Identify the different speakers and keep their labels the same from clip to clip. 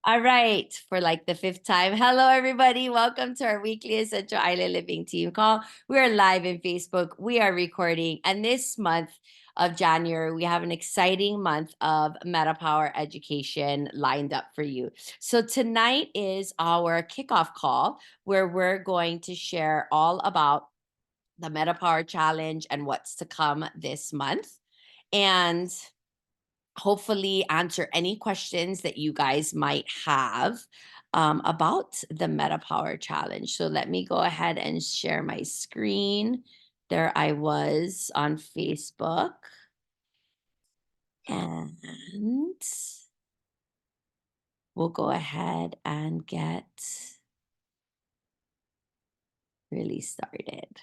Speaker 1: All right, for like the fifth time. Hello, everybody. Welcome to our weekly Essential Island Living team call. We are live in Facebook. We are recording. And this month of January, we have an exciting month of MetaPWR education lined up for you. So tonight is our kickoff call where we're going to share all about the MetaPWR challenge and what's to come this month. And hopefully answer any questions that you guys might have about the MetaPWR challenge. So let me go ahead and share my screen. There I was on Facebook. And we'll go ahead and get really started.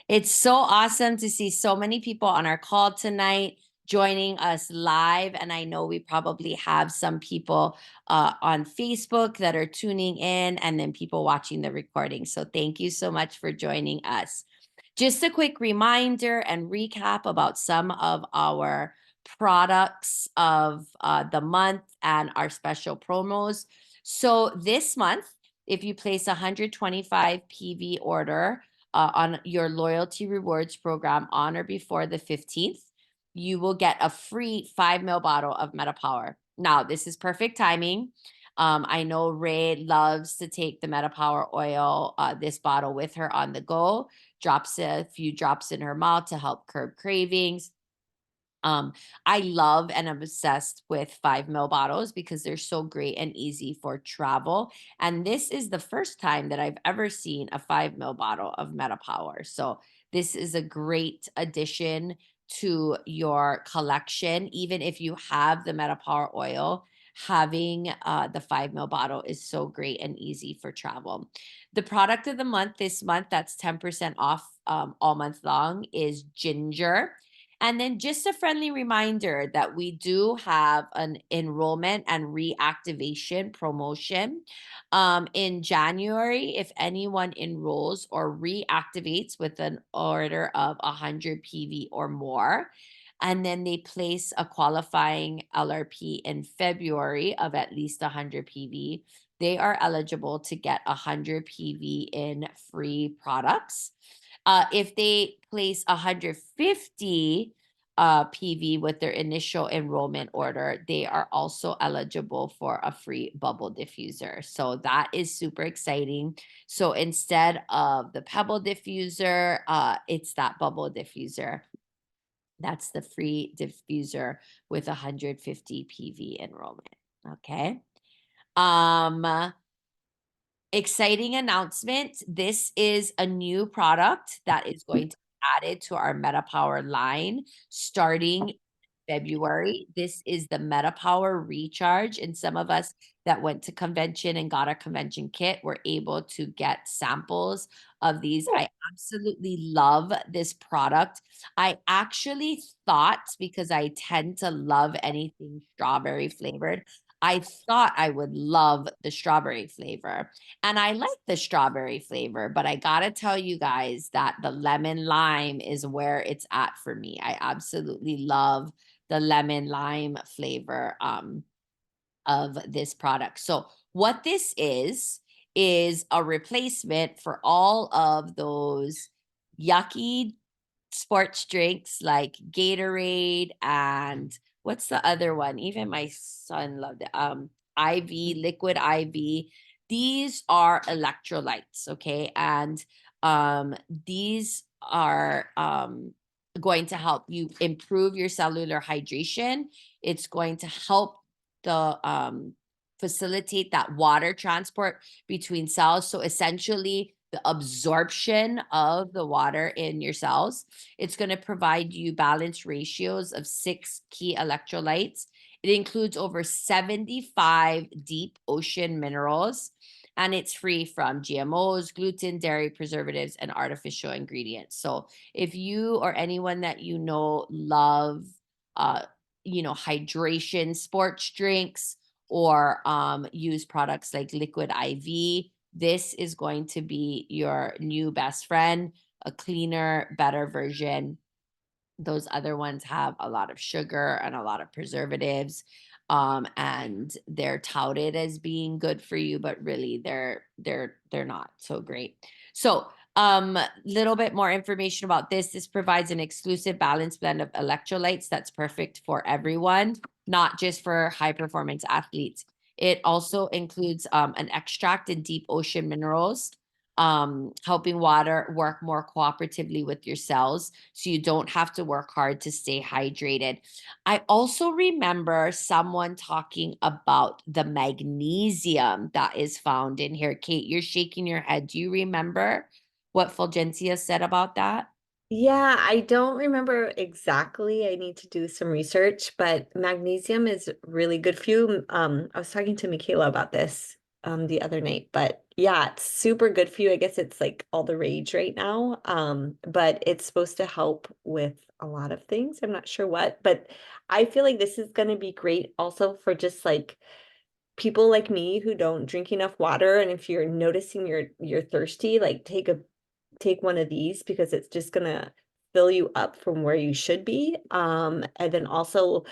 Speaker 1: It's so awesome to see so many people on our call tonight joining us live. And I know we probably have some people on Facebook that are tuning in and then people watching the recording. So thank you so much for joining us. Just a quick reminder and recap about some of our products of the month and our special promos. So this month, if you place a 125 PV order, on your loyalty rewards program on or before the 15th, you will get a free 5 ml bottle of MetaPWR. Now, this is perfect timing. I know Ray loves to take the MetaPWR oil, this bottle with her on the go, drops a few drops in her mouth to help curb cravings. I love and I'm obsessed with 5 ml bottles because they're so great and easy for travel. And this is the first time that I've ever seen a 5 ml bottle of MetaPWR. So this is a great addition to your collection. Even if you have the MetaPWR oil, having the 5 ml bottle is so great and easy for travel. The product of the month this month, that's 10% off all month long, is ginger. And then just a friendly reminder that we do have an enrollment and reactivation promotion in January. If anyone enrolls or reactivates with an order of 100 PV or more, and then they place a qualifying LRP in February of at least 100 PV, they are eligible to get 100 PV in free products. If they place 150 PV with their initial enrollment order, they are also eligible for a free bubble diffuser. So that is super exciting. So instead of the pebble diffuser, it's that bubble diffuser. That's the free diffuser with 150 PV enrollment. Okay. Exciting announcement. This is a new product that is going to be added to our MetaPWR line starting February. This is the MetaPWR Recharge. And some of us that went to convention and got a convention kit were able to get samples of these. I absolutely love this product. I actually thought, because I tend to love anything strawberry flavored, I thought I would love the strawberry flavor. And I like the strawberry flavor, but I gotta tell you guys that the lemon lime is where it's at for me. I absolutely love the lemon lime flavor of this product. So what this is a replacement for all of those yucky sports drinks like Gatorade and what's the other one? Even my son loved it. IV, liquid IV. These are electrolytes, okay? And these are going to help you improve your cellular hydration. It's going to help the facilitate that water transport between cells. So essentially, the absorption of the water in your cells. It's going to provide you balanced ratios of 6 key electrolytes. It includes over 75 deep ocean minerals, and it's free from GMOs, gluten, dairy, preservatives, and artificial ingredients. So if you or anyone that you know love, hydration, sports drinks, or use products like Liquid IV, this is going to be your new best friend, a cleaner, better version. Those other ones have a lot of sugar and a lot of preservatives. and they're touted as being good for you, but really they're not so great. So little bit more information about this provides an exclusive balanced blend of electrolytes that's perfect for everyone, not just for high performance athletes. It also includes an extract in deep ocean minerals, helping water work more cooperatively with your cells so you don't have to work hard to stay hydrated. I also remember someone talking about the magnesium that is found in here. Kate, you're shaking your head. Do you remember what Fulgencia said about that?
Speaker 2: Yeah, I don't remember exactly. I need to do some research, but magnesium is really good for you. I was talking to Michaela about this the other night, but yeah, it's super good for you. I guess it's like all the rage right now. But it's supposed to help with a lot of things. I'm not sure what, but I feel like this is going to be great also for just like people like me who don't drink enough water. And if you're noticing you're thirsty, like take one of these because it's just gonna fill you up from where you should be. And then also,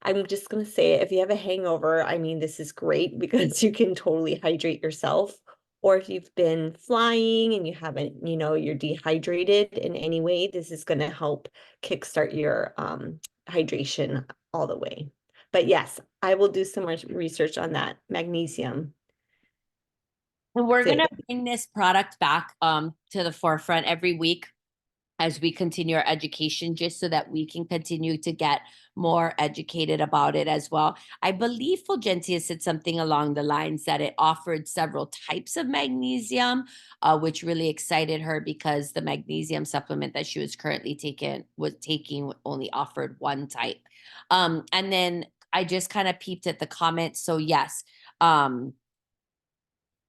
Speaker 2: I'm just gonna say if you have a hangover, I mean, this is great because you can totally hydrate yourself. Or if you've been flying and you haven't, you're dehydrated in any way, this is gonna help kickstart your hydration all the way. But yes, I will do some more research on that magnesium.
Speaker 1: And we're
Speaker 2: So
Speaker 1: gonna bring this product back to the forefront every week as we continue our education, just so that we can continue to get more educated about it as well. I believe Fulgencia said something along the lines that it offered several types of magnesium, which really excited her because the magnesium supplement that she was currently taking only offered one type. And then I just kind of peeped at the comments. So yes, um,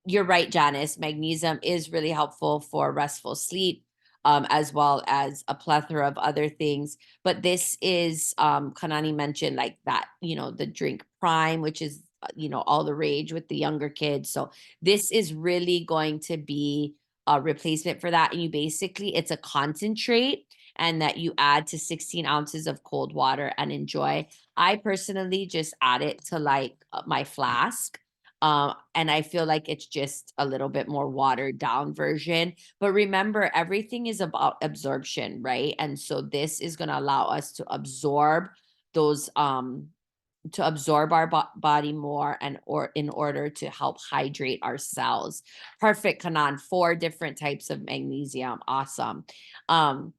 Speaker 1: you're right, Janice. Magnesium is really helpful for restful sleep, as well as a plethora of other things. But this is, Kanani mentioned like that, the drink prime, which is, all the rage with the younger kids. So this is really going to be a replacement for that. And it's a concentrate and that you add to 16 ounces of cold water and enjoy. I personally just add it to like my flask, and I feel like it's just a little bit more watered down version. But remember, everything is about absorption, right? And so this is going to allow us to absorb those, to absorb our body more and or in order to help hydrate our cells. Perfect, Kanan. 4 different types of magnesium. Awesome. Um,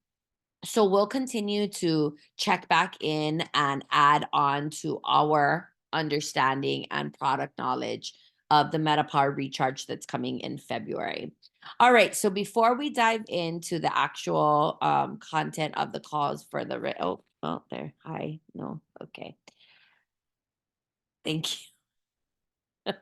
Speaker 1: so we'll continue to check back in and add on to our understanding and product knowledge of the MetaPWR recharge that's coming in February. All right. So before we dive into the actual content of the calls for the oh, well, there. Hi. No. Okay. Thank you.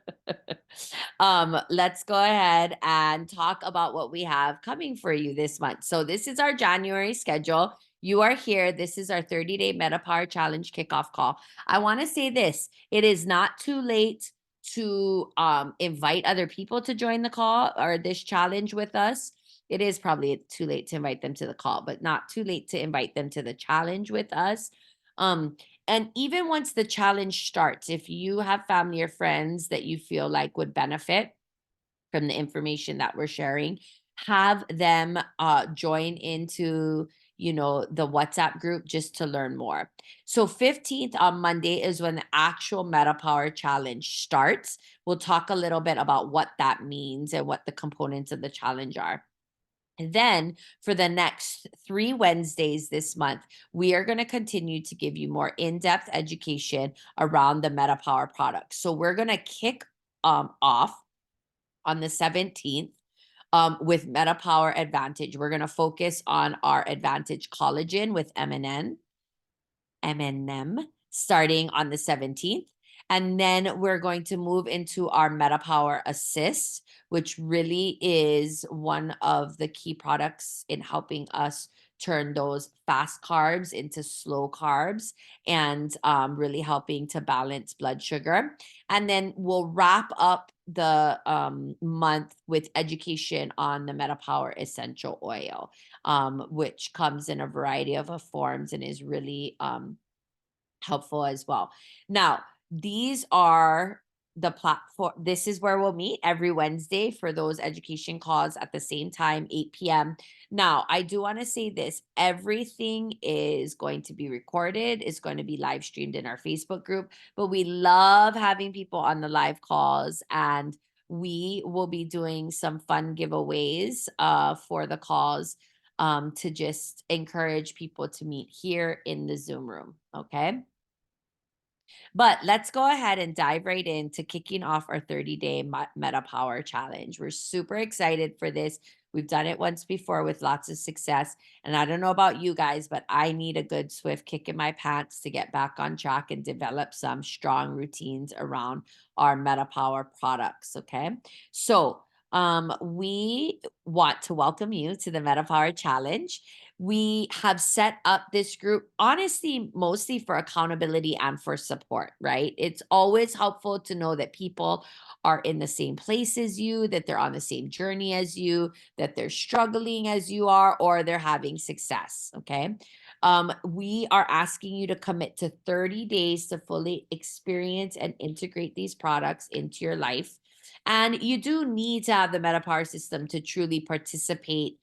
Speaker 1: Let's go ahead and talk about what we have coming for you this month. So this is our January schedule. You are here. This is our 30-day MetaPWR Challenge kickoff call. I want to say this. It is not too late to invite other people to join the call or this challenge with us. It is probably too late to invite them to the call, but not too late to invite them to the challenge with us. Um, and even once the challenge starts, if you have family or friends that you feel like would benefit from the information that we're sharing, have them join into the WhatsApp group just to learn more. So 15th on Monday is when the actual MetaPWR challenge starts. We'll talk a little bit about what that means and what the components of the challenge are. And then for the next 3 Wednesdays this month, we are going to continue to give you more in-depth education around the MetaPWR products. So we're going to kick off on the 17th with MetaPWR Advantage. We're going to focus on our Advantage Collagen with M&M starting on the 17th. And then we're going to move into our MetaPWR Assist, which really is one of the key products in helping us turn those fast carbs into slow carbs and really helping to balance blood sugar. And then we'll wrap up the month with education on the MetaPWR Essential Oil, which comes in a variety of forms and is really helpful as well. Now, these are the platform. This is where we'll meet every Wednesday for those education calls at the same time, 8 p.m. Now, I do want to say this, everything is going to be recorded, it's going to be live streamed in our Facebook group, but we love having people on the live calls, and we will be doing some fun giveaways for the calls to just encourage people to meet here in the Zoom room, okay? But let's go ahead and dive right into kicking off our 30-day MetaPWR challenge. We're super excited for this. We've done it once before with lots of success. And I don't know about you guys, but I need a good swift kick in my pants to get back on track and develop some strong routines around our MetaPWR products. Okay. So we want to welcome you to the MetaPWR challenge. We have set up this group, honestly, mostly for accountability and for support, right? It's always helpful to know that people are in the same place as you, that they're on the same journey as you, that they're struggling as you are, or they're having success, okay? We are asking you to commit to 30 days to fully experience and integrate these products into your life. And you do need to have the MetaPWR system to truly participate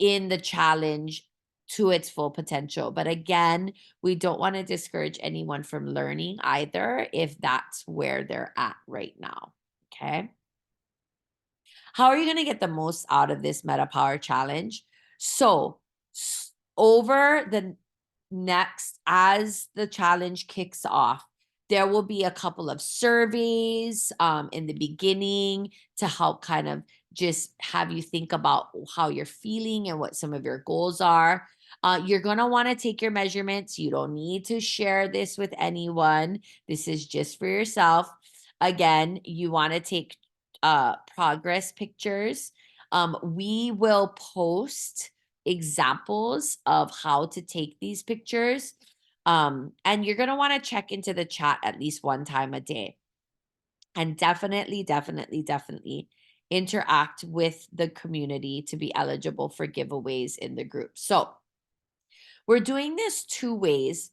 Speaker 1: in the challenge to its full potential. But again, we don't want to discourage anyone from learning either if that's where they're at right now. Okay. How are you going to get the most out of this MetaPWR challenge? So, over the next, as the challenge kicks off, there will be a couple of surveys in the beginning to help kind of just have you think about how you're feeling and what some of your goals are. You're going to want to take your measurements. You don't need to share this with anyone. This is just for yourself. Again, you want to take progress pictures. We will post examples of how to take these pictures. And you're going to want to check into the chat at least one time a day. And definitely interact with the community to be eligible for giveaways in the group. So we're doing this two ways.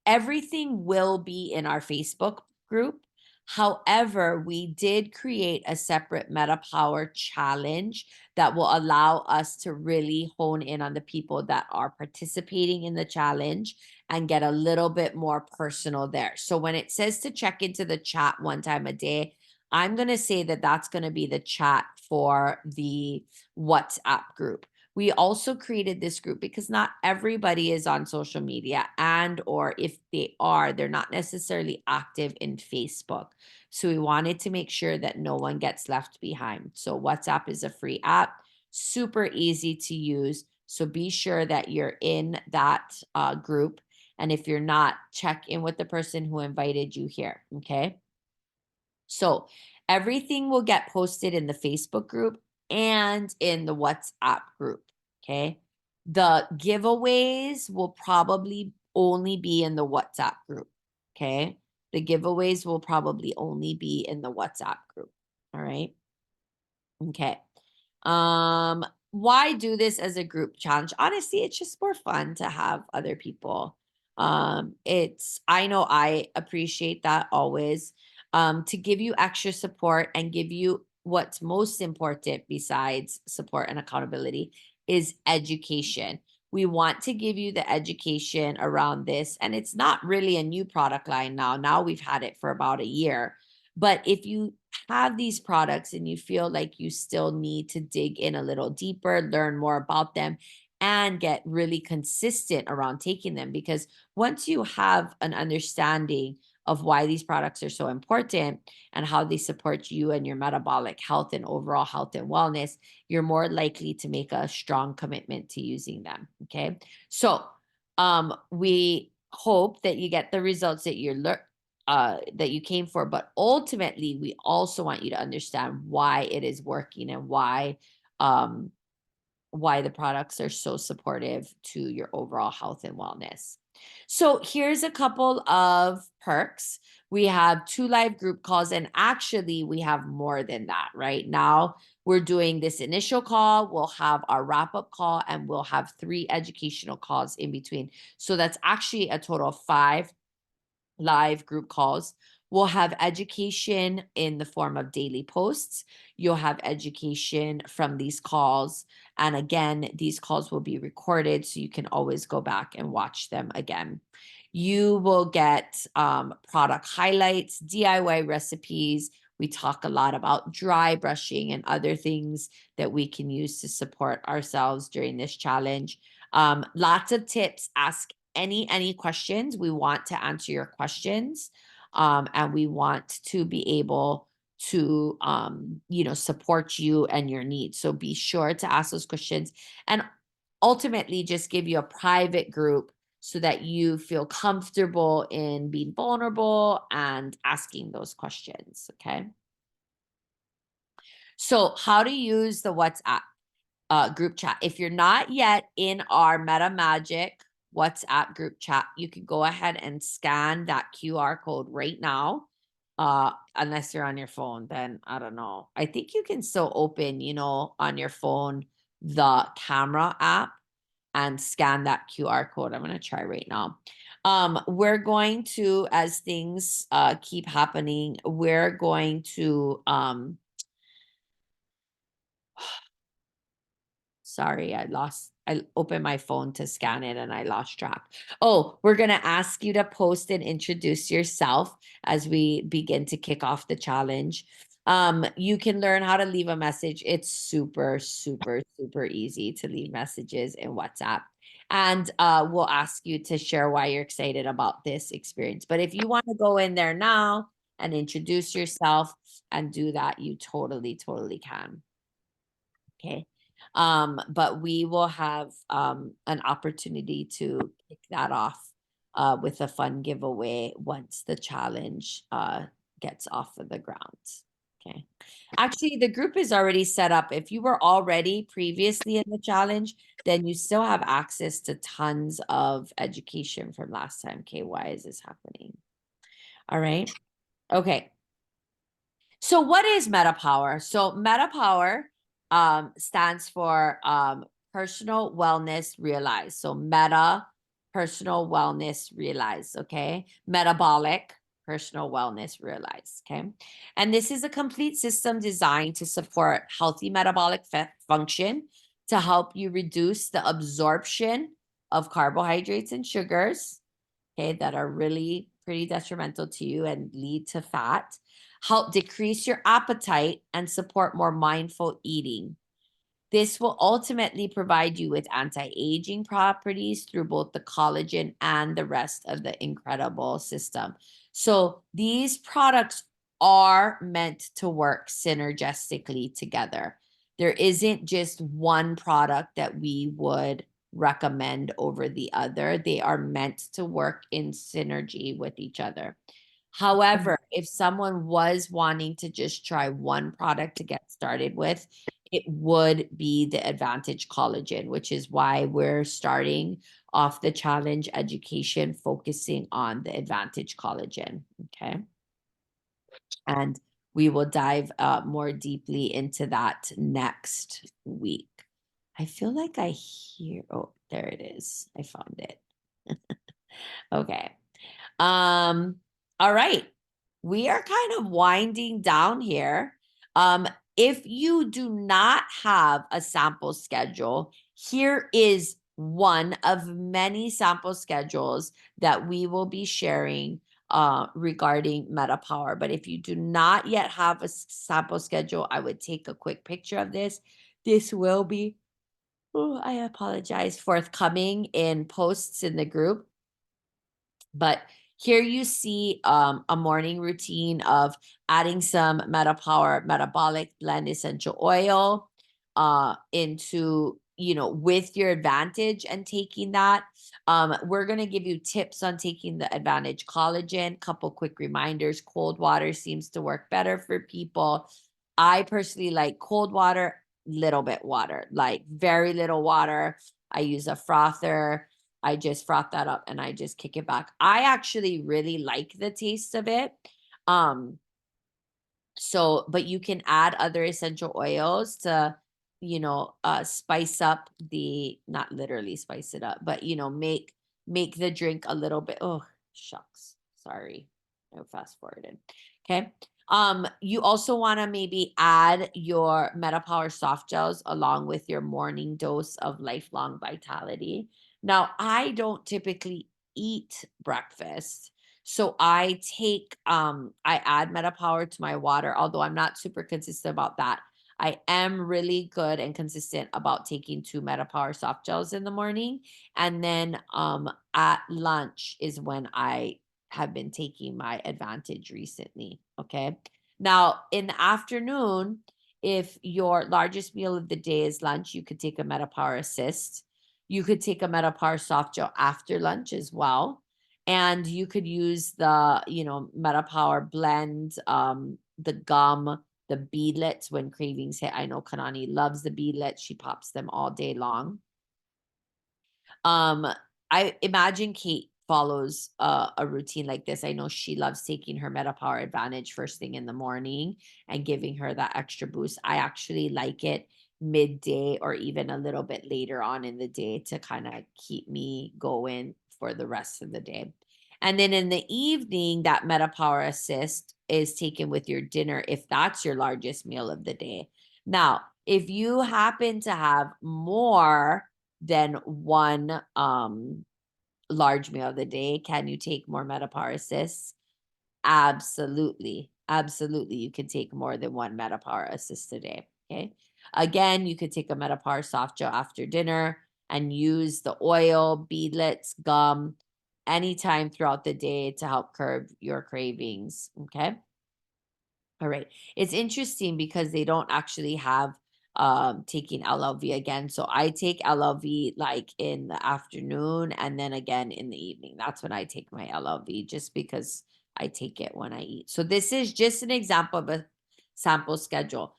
Speaker 1: Everything will be in our Facebook group. However, we did create a separate MetaPWR challenge that will allow us to really hone in on the people that are participating in the challenge and get a little bit more personal there. So when it says to check into the chat one time a day, I'm going to say that that's going to be the chat for the WhatsApp group. We also created this group because not everybody is on social media, and or if they are, they're not necessarily active in Facebook. So we wanted to make sure that no one gets left behind. So WhatsApp is a free app, super easy to use. So be sure that you're in that group. And if you're not, check in with the person who invited you here, okay? So everything will get posted in the Facebook group and in the WhatsApp group, okay? The giveaways will probably only be in the WhatsApp group, okay? The giveaways will probably only be in the WhatsApp group, all right? Okay. Why do this as a group challenge? Honestly, it's just more fun to have other people. I know I appreciate that always. To give you extra support and give you what's most important besides support and accountability is education. We want to give you the education around this, and it's not really a new product line now. Now we've had it for about a year. But if you have these products and you feel like you still need to dig in a little deeper, learn more about them, and get really consistent around taking them, because once you have an understanding of why these products are so important and how they support you and your metabolic health and overall health and wellness, you're more likely to make a strong commitment to using them. Okay. So we hope that you get the results that that you came for, but ultimately we also want you to understand why it is working and why the products are so supportive to your overall health and wellness. So here's a couple of perks. We have 2 live group calls, and actually we have more than that. Right now we're doing this initial call, we'll have our wrap-up call, and we'll have 3 educational calls in between. So that's actually a total of 5. live group calls. We'll have education in the form of daily posts. You'll have education from these calls. And again, these calls will be recorded, so you can always go back and watch them again. You will get product highlights, DIY recipes. We talk a lot about dry brushing and other things that we can use to support ourselves during this challenge. Lots of tips. Ask any questions. We want to answer your questions, and we want to be able to support you and your needs. So be sure to ask those questions, and ultimately just give you a private group so that you feel comfortable in being vulnerable and asking those questions. Okay, so how to use the WhatsApp group chat. If you're not yet in our MetaMagic WhatsApp group chat, you can go ahead and scan that QR code right now. Unless you're on your phone, then I don't know. I think you can still open, on your phone, the camera app and scan that QR code. I'm going to try right now. We're going to, as things keep happening, we're going to sorry, I opened my phone to scan it and I lost track. Oh, we're going to ask you to post and introduce yourself as we begin to kick off the challenge. You can learn how to leave a message. It's super, super, super easy to leave messages in WhatsApp. And we'll ask you to share why you're excited about this experience. But if you want to go in there now and introduce yourself and do that, you totally, totally can. Okay. But we will have an opportunity to kick that off with a fun giveaway once the challenge gets off of the ground. Okay. Actually, the group is already set up. If you were already previously in the challenge, then you still have access to tons of education from last time. Okay, why is this happening? All right. Okay. So what is MetaPWR? So MetaPWR stands for personal wellness realized. So meta, personal wellness realized, okay? Metabolic, personal wellness realized, okay? And this is a complete system designed to support healthy metabolic function, to help you reduce the absorption of carbohydrates and sugars, okay, that are really pretty detrimental to you and lead to fat, help decrease your appetite, and support more mindful eating. This will ultimately provide you with anti-aging properties through both the collagen and the rest of the incredible system. So these products are meant to work synergistically together. There isn't just one product that we would recommend over the other. They are meant to work in synergy with each other. However, if someone was wanting to just try one product to get started with, it would be the Advantage Collagen, which is why we're starting off the challenge education focusing on the Advantage Collagen. Okay. And we will dive more deeply into that next week. I feel like I hear, oh, there it is. I found it. Okay. All right. We are kind of winding down here. If you do not have a sample schedule, here is one of many sample schedules that we will be sharing regarding MetaPWR. But if you do not yet have a sample schedule, I would take a quick picture of this. This will be, oh, I apologize, forthcoming in posts in the group. But here you see a morning routine of adding some MetaPWR metabolic blend essential oil into, with your Advantage and taking that. We're going to give you tips on taking the Advantage collagen. Couple quick reminders. Cold water seems to work better for people. I personally like cold water, little bit water, like very little water. I use a frother. I just froth that up and I just kick it back. I actually really like the taste of it. But you can add other essential oils to, spice up not literally spice it up, but, make the drink a little bit, oh, shucks. Sorry, I fast forwarded. Okay. You also want to maybe add your MetaPWR soft gels along with your morning dose of lifelong vitality. Now, I don't typically eat breakfast. So I add MetaPWR to my water, although I'm not super consistent about that. I am really good and consistent about taking 2 MetaPWR soft gels in the morning. And then at lunch is when I have been taking my advantage recently. Okay. Now, in the afternoon, if your largest meal of the day is lunch, you could take a MetaPWR Assist. You could take a MetaPWR soft gel after lunch as well. And you could use the, MetaPWR blend, the gum, the beadlets when cravings hit. I know Kanani loves the beadlets. She pops them all day long. I imagine Kate follows a routine like this. I know she loves taking her MetaPWR Advantage first thing in the morning and giving her that extra boost. I actually like it midday or even a little bit later on in the day to kind of keep me going for the rest of the day. And then in the evening, that MetaPWR Assist is taken with your dinner if that's your largest meal of the day. Now, if you happen to have more than one large meal of the day, can you take more MetaPWR Assists? Absolutely. Absolutely. You can take more than one MetaPWR Assist a day. Okay. Again, you could take a MetaPWR soft gel after dinner and use the oil, beadlets, gum anytime throughout the day to help curb your cravings. Okay. All right. It's interesting because they don't actually have taking LLV again. So I take LLV like in the afternoon and then again in the evening. That's when I take my LLV just because I take it when I eat. So this is just an example of a sample schedule.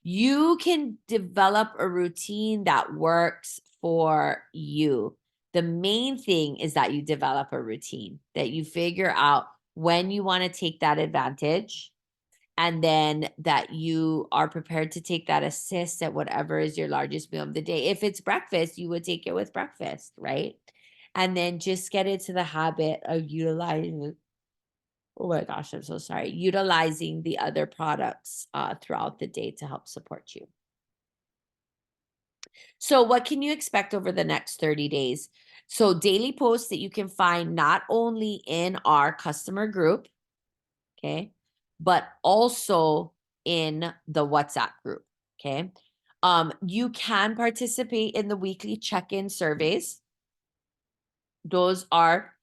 Speaker 1: You can develop a routine that works for you. The main thing is that you develop a routine, that you figure out when you want to take that advantage, and then that you are prepared to take that assist at whatever is your largest meal of the day. If it's breakfast, you would take it with breakfast, right? And then just get into the habit of utilizing, oh my gosh, I'm so sorry, utilizing the other products throughout the day to help support you. So, what can you expect over the next 30 days? So, daily posts that you can find not only in our customer group, okay, but also in the WhatsApp group, okay? You can participate in the weekly check-in surveys. Those are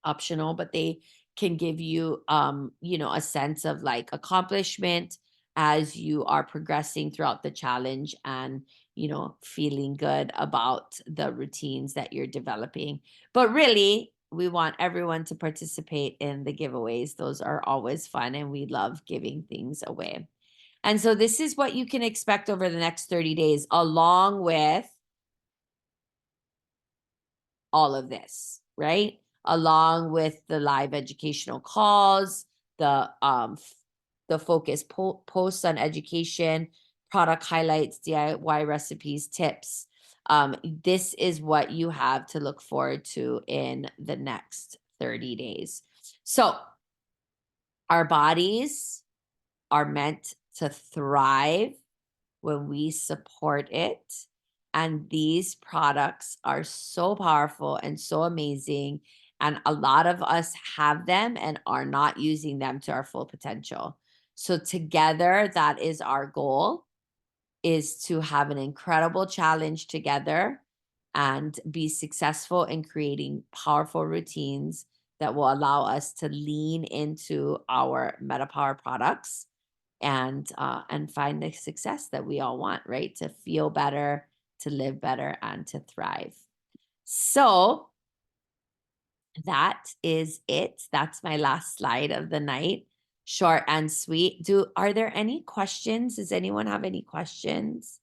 Speaker 1: optional, but they can give you a sense of like accomplishment as you are progressing throughout the challenge and feeling good about the routines that you're developing. But really, we want everyone to participate in the giveaways. Those are always fun and we love giving things away. And so this is what you can expect over the next 30 days along with all of this, right? Along with the live educational calls, the focus posts on education, product highlights, DIY recipes, tips. This is what you have to look forward to in the next 30 days. So our bodies are meant to thrive when we support it. And these products are so powerful and so amazing. And a lot of us have them and are not using them to our full potential. So together, that is our goal, is to have an incredible challenge together and be successful in creating powerful routines that will allow us to lean into our MetaPWR products and find the success that we all want, right? To feel better, to live better, and to thrive. So that is it. That's my last slide of the night. Short and sweet. Are there any questions? Does anyone have any questions?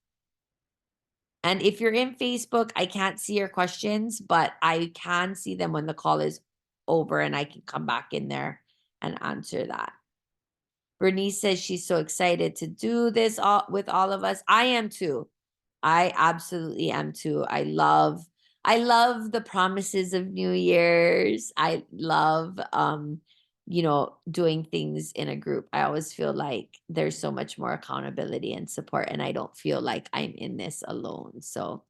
Speaker 1: And if you're in Facebook, I can't see your questions, but I can see them when the call is over and I can come back in there and answer that. Bernice says she's so excited to do this with all of us. I am too. I absolutely am too. I love the promises of New Year's. I love doing things in a group. I always feel like there's so much more accountability and support, and I don't feel like I'm in this alone. So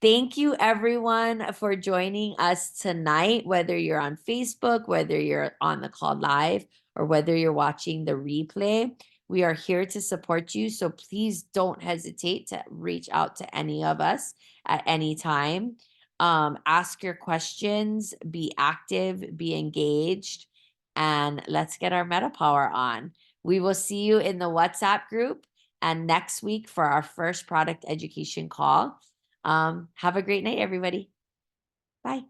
Speaker 1: thank you everyone for joining us tonight, whether you're on Facebook, whether you're on the call live, or whether you're watching the replay. We are here to support you. So please don't hesitate to reach out to any of us at any time. Ask your questions, be active, be engaged, and let's get our MetaPWR on. We will see you in the WhatsApp group and next week for our first product education call. Have a great night, everybody. Bye.